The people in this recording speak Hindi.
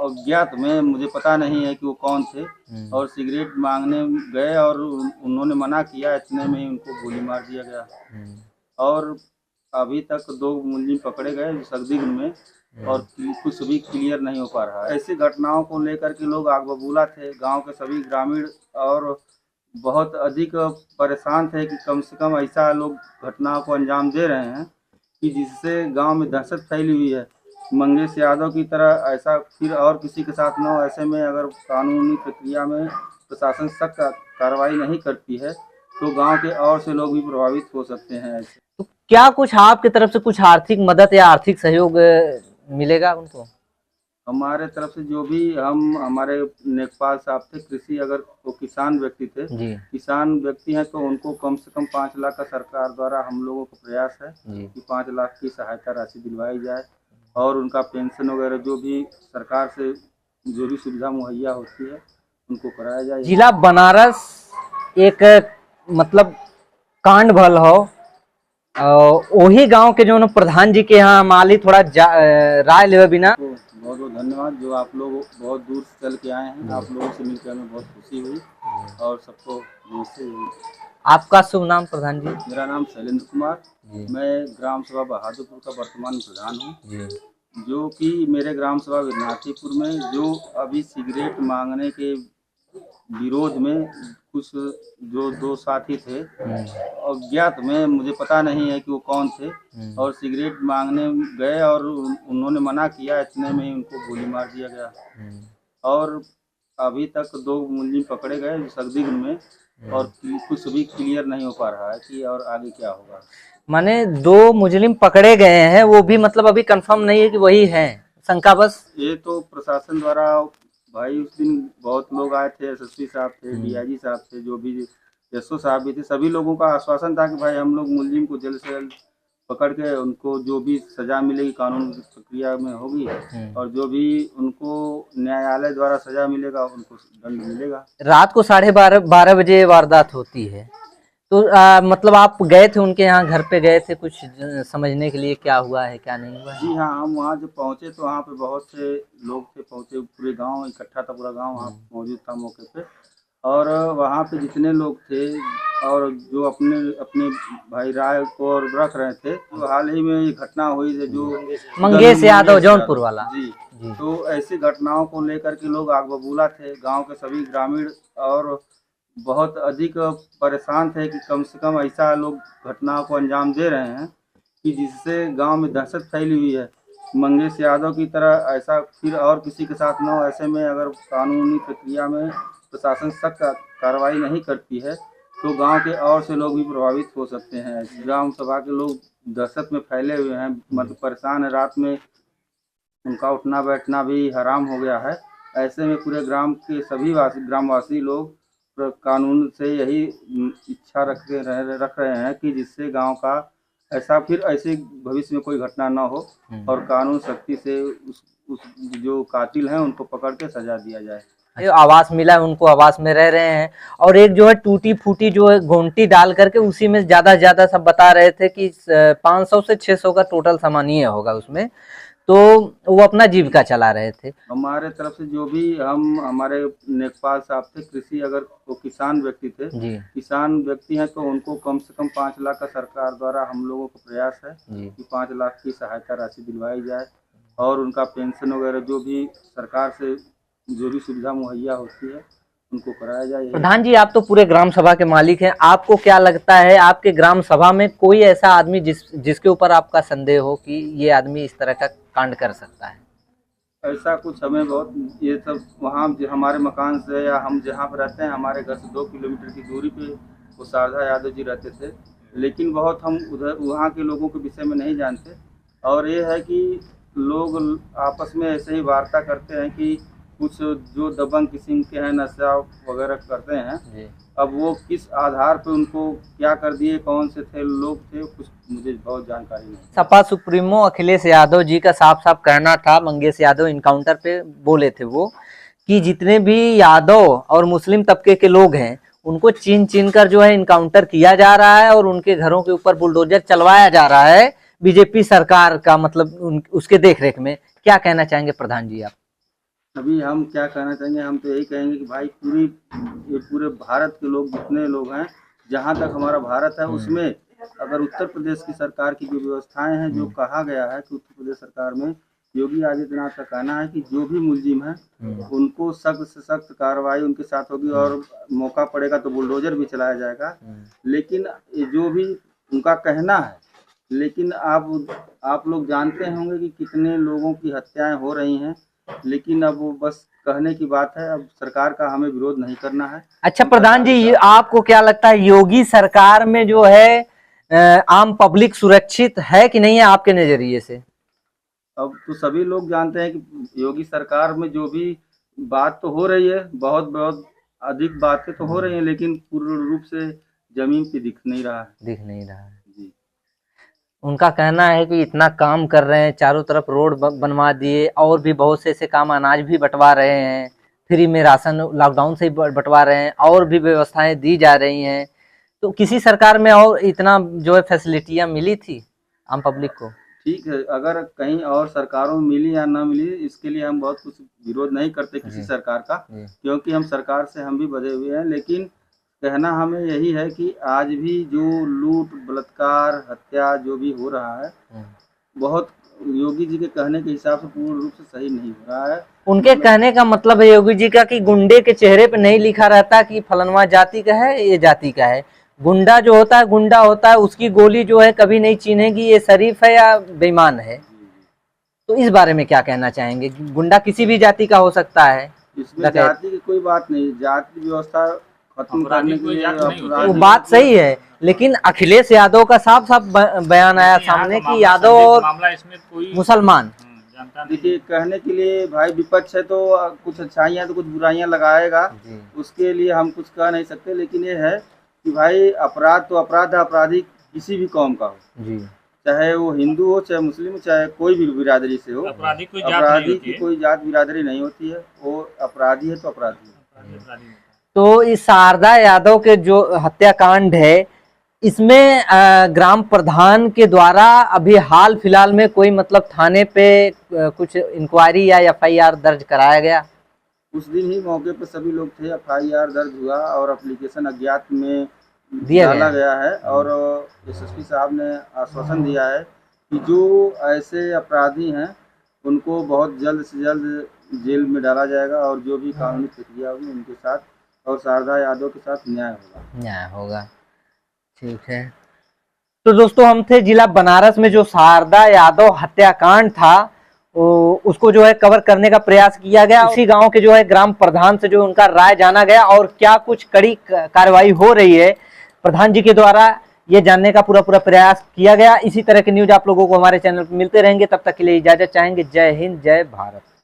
अज्ञात में, मुझे पता नहीं है कि वो कौन थे, और सिगरेट मांगने गए और उन्होंने मना किया, इतने में ही उनको गोली मार दिया गया। और अभी तक 2 मुलजिम पकड़े गए संदिग्ध में, और कुछ भी क्लियर नहीं हो पा रहा है। ऐसी घटनाओं को लेकर के लोग आग बबूला थे, गांव के सभी ग्रामीण और बहुत अधिक परेशान थे कि कम से कम ऐसा लोग घटनाओं को अंजाम दे रहे हैं कि जिससे गांव में दहशत फैली हुई है। मंगेश यादव की तरह ऐसा फिर और किसी के साथ न हो। ऐसे में अगर कानूनी प्रक्रिया में प्रशासन सख्त कार्रवाई नहीं करती है तो गांव के और से लोग भी प्रभावित हो सकते हैं। ऐसे तो क्या कुछ आपकी तरफ से कुछ आर्थिक मदद या आर्थिक सहयोग मिलेगा उनको? हमारे तरफ से जो भी हमारे नेकपाल साहब थे, कृषि, अगर वो किसान व्यक्ति थे, किसान व्यक्ति हैं, तो उनको कम से कम 5 लाख का सरकार द्वारा हम लोगों का प्रयास है कि 5 लाख की सहायता राशि दिलवाई जाए, और उनका पेंशन वगैरह जो भी सरकार से जो भी सुविधा मुहैया होती है उनको कराया जाए। जिला बनारस एक मतलब कांड भल हो, वही गांव के जो प्रधान जी के यहाँ माली थोड़ा राय ले बिना। बहुत बहुत धन्यवाद, जो आप लोग बहुत दूर से चल के आए हैं। आप लोगों से मिलकर हमें बहुत खुशी हुई, और सबको नमस्ते। आपका शुभ नाम प्रधान जी? मेरा नाम शैलेंद्र कुमार, मैं ग्राम सभा बहादुरपुर का वर्तमान प्रधान हूँ, जो कि मेरे ग्राम सभा विद्यार्थीपुर में जो अभी सिगरेट मांगने के विरोध में कुछ जो 2 साथी थे अज्ञात में, मुझे पता नहीं है कि वो कौन थे, और सिगरेट मांगने गए और उन्होंने मना किया, इतने में ही उनको गोली मार दिया गया। और अभी तक 2 मुलजिम पकड़े गए संदिग्ध में, और कुछ भी क्लियर नहीं हो पा रहा है कि और आगे क्या होगा। माने 2 मुजरिम पकड़े गए हैं, वो भी मतलब अभी कंफर्म नहीं है कि वही हैं, शंका बस। ये तो प्रशासन द्वारा, भाई उस दिन बहुत लोग आए थे, एसएसपी साहब थे, डीआईजी साहब थे, जो भी एसओ साहब भी थे, सभी लोगों का आश्वासन था कि भाई हम लोग मुलजिम को जल्द से जल्द पकड़ के उनको जो भी सजा मिलेगी कानून की प्रक्रिया में होगी, और जो भी उनको न्यायालय द्वारा सजा मिलेगा उनको दंड मिलेगा। रात को 12:30 बजे वारदात होती है, तो मतलब आप गए थे उनके यहाँ, घर पे गए थे कुछ समझने के लिए क्या हुआ है क्या नहीं हुआ है? जी हाँ, हम वहाँ जब पहुँचे तो वहाँ पे बहुत से लोग थे, पहुँचे, पूरे गांव इकट्ठा था, पूरा गांव वहाँ मौजूद था मौके पे, और वहाँ पे जितने लोग थे और जो अपने अपने भाई राय को और रख रहे थे, तो हाल ही में ये घटना हुई है जो मंगेश यादव जौनपुर वाला। जी, तो ऐसी घटनाओं को लेकर के लोग आग बबूला थे, गांव के सभी ग्रामीण और बहुत अधिक परेशान थे कि कम से कम ऐसा लोग घटनाओं को अंजाम दे रहे हैं कि जिससे गांव में दहशत फैली हुई है। मंगेश यादव की तरह ऐसा फिर और किसी के साथ न हो। ऐसे में अगर कानूनी प्रक्रिया में प्रशासन सख्त कार्रवाई नहीं करती है तो गांव के और से लोग भी प्रभावित हो सकते हैं। ग्राम सभा के लोग दहशत में फैले हुए हैं, मतलब परेशान है, रात में उनका उठना बैठना भी हराम हो गया है। ऐसे में पूरे ग्राम के सभी ग्रामवासी लोग कानून से यही इच्छा रख रहे हैं कि जिससे गांव का ऐसे भविष्य में कोई घटना ना हो, और कानून सख्ती से उस जो कातिल हैं उनको पकड़ के सजा दिया जाए। आवास मिला है उनको, आवास में रह रहे हैं, और एक जो है टूटी फूटी जो है घोंटी डाल करके उसी में ज्यादा सब बता रहे थे कि 500 से 600 का टोटल सामान ही होगा उसमें, तो वो अपना जीविका चला रहे थे। हमारे तरफ से जो भी हमारे नेकपाल साहब थे, कृषि, अगर वो किसान व्यक्ति थे, किसान व्यक्ति हैं, तो उनको कम से कम 5 लाख का सरकार द्वारा हम लोगों का प्रयास है कि 5 लाख की सहायता राशि दिलवाई जाए, और उनका पेंशन वगैरह जो भी सरकार से जो भी सुविधा मुहैया होती है उनको कराया जाए। प्रधान जी, आप तो पूरे ग्राम सभा के मालिक हैं, आपको क्या लगता है आपके ग्राम सभा में कोई ऐसा आदमी जिसके ऊपर आपका संदेह हो कि ये आदमी इस तरह का कांड कर सकता है? ऐसा कुछ हमें बहुत, ये सब वहाँ हमारे मकान से या हम जहाँ पर रहते हैं, हमारे घर से 2 किलोमीटर की दूरी पे वो शारदा यादव जी रहते थे, लेकिन बहुत हम उधर वहाँ के लोगों के विषय में नहीं जानते। और ये है कि लोग आपस में ऐसे ही वार्ता करते हैं कि कुछ जो दबंग किस्म के हैं, नशा वगैरह करते हैं, अब वो किस आधार पे उनको क्या कर दिए, कौन से थे लोग थे, कुछ मुझे बहुत जानकारी नहीं। सपा सुप्रीमो अखिलेश यादव जी का साफ कहना था, मंगेश यादव इनकाउंटर पे बोले थे वो, कि जितने भी यादव और मुस्लिम तबके के लोग हैं उनको चीन कर जो है इनकाउंटर किया जा रहा है, और उनके घरों के ऊपर बुलडोजर चलवाया जा रहा है बीजेपी सरकार का, मतलब उसके देखरेख में। क्या कहना चाहेंगे प्रधान जी आप? अभी हम क्या कहना चाहेंगे, हम तो यही कहेंगे कि भाई ये पूरे भारत के लोग जितने लोग हैं, जहाँ तक हमारा भारत है उसमें अगर उत्तर प्रदेश की सरकार की जो व्यवस्थाएं हैं, जो कहा गया है कि उत्तर प्रदेश सरकार में योगी आदित्यनाथ का कहना है कि जो भी मुलजिम है उनको सख्त से सख्त कार्रवाई उनके साथ होगी और मौका पड़ेगा तो बुलडोजर भी चलाया जाएगा। लेकिन ये जो भी उनका कहना है, लेकिन आप लोग जानते होंगे कि कितने लोगों की हत्याएं हो रही हैं, लेकिन अब वो बस कहने की बात है। अब सरकार का हमें विरोध नहीं करना है। अच्छा प्रधान जी, आपको क्या लगता है योगी सरकार में जो है आम पब्लिक सुरक्षित है कि नहीं है आपके नजरिए से? अब तो सभी लोग जानते हैं कि योगी सरकार में जो भी बात तो हो रही है, बहुत बहुत अधिक बातें तो हो रही हैं, लेकिन पूर्ण रूप से जमीन पे दिख नहीं रहा है जी। उनका कहना है कि इतना काम कर रहे हैं, चारों तरफ रोड बनवा दिए और भी बहुत से ऐसे काम, अनाज भी बंटवा रहे हैं, फ्री में राशन लॉकडाउन से ही बंटवा रहे हैं और भी व्यवस्थाएं दी जा रही हैं। तो किसी सरकार में और इतना जो है फैसिलिटियां मिली थी आम पब्लिक को? ठीक है, अगर कहीं और सरकारों में मिली या ना मिली, इसके लिए हम बहुत कुछ विरोध नहीं करते किसी सरकार का, क्योंकि हम सरकार से हम भी बधे हुए हैं। लेकिन कहना हमें यही है कि आज भी जो लूट, बलात्कार, हत्या जो भी हो रहा है, बहुत योगी जी के कहने के हिसाब से पूर्ण रूप से सही नहीं हो रहा है। उनके कहने का मतलब है योगी जी का कि गुंडे के चेहरे पे नहीं लिखा रहता कि फलनवा जाति का है, ये जाति का है। गुंडा जो होता है गुंडा होता है, उसकी गोली जो है कभी नहीं चीनेगी ये शरीफ है या बेईमान है। तो इस बारे में क्या कहना चाहेंगे? गुंडा किसी भी जाति का हो सकता है, इसमें जाति की कोई बात नहीं, जाति व्यवस्था खत्म करने के लिए वो बात सही है। लेकिन अखिलेश यादव का साफ साफ बयान आया सामने कि यादव और मुसलमान, देखिए कहने के लिए भाई विपक्ष है तो कुछ अच्छाइयाँ तो कुछ बुराइयाँ लगाएगा, उसके लिए हम कुछ कह नहीं सकते। लेकिन ये है कि भाई अपराध तो अपराध है, अपराधी किसी भी कौम का हो जी, चाहे वो हिंदू हो, चाहे मुस्लिम हो, चाहे कोई भी बिरादरी से हो, अपराधी की कोई जात बिरादरी नहीं होती है। वो अपराधी है तो अपराधी है। तो इस शारदा यादव के जो हत्याकांड है, इसमें ग्राम प्रधान के द्वारा अभी हाल फिलहाल में कोई मतलब थाने पे कुछ इंक्वायरी या FIR दर्ज कराया गया? उस दिन ही मौके पर सभी लोग थे, FIR दर्ज हुआ और एप्लीकेशन अज्ञात में डाला गया है। और SSP साहब ने आश्वासन दिया है कि जो ऐसे अपराधी हैं उनको बहुत जल्द से जल्द जेल में डाला जाएगा और जो भी कानूनी प्रक्रिया होगी उनके साथ और शारदा यादव के साथ न्याय होगा। ठीक है। तो दोस्तों हम थे जिला बनारस में, जो शारदा यादव हत्याकांड था उसको जो है कवर करने का प्रयास किया गया। उसी गांव के जो है ग्राम प्रधान से जो उनका राय जाना गया और क्या कुछ कड़ी कार्रवाई हो रही है प्रधान जी के द्वारा, ये जानने का पूरा प्रयास किया गया। इसी तरह के न्यूज आप लोगों को हमारे चैनल पर मिलते रहेंगे। तब तक के लिए इजाजत चाहेंगे। जय हिंद, जय भारत।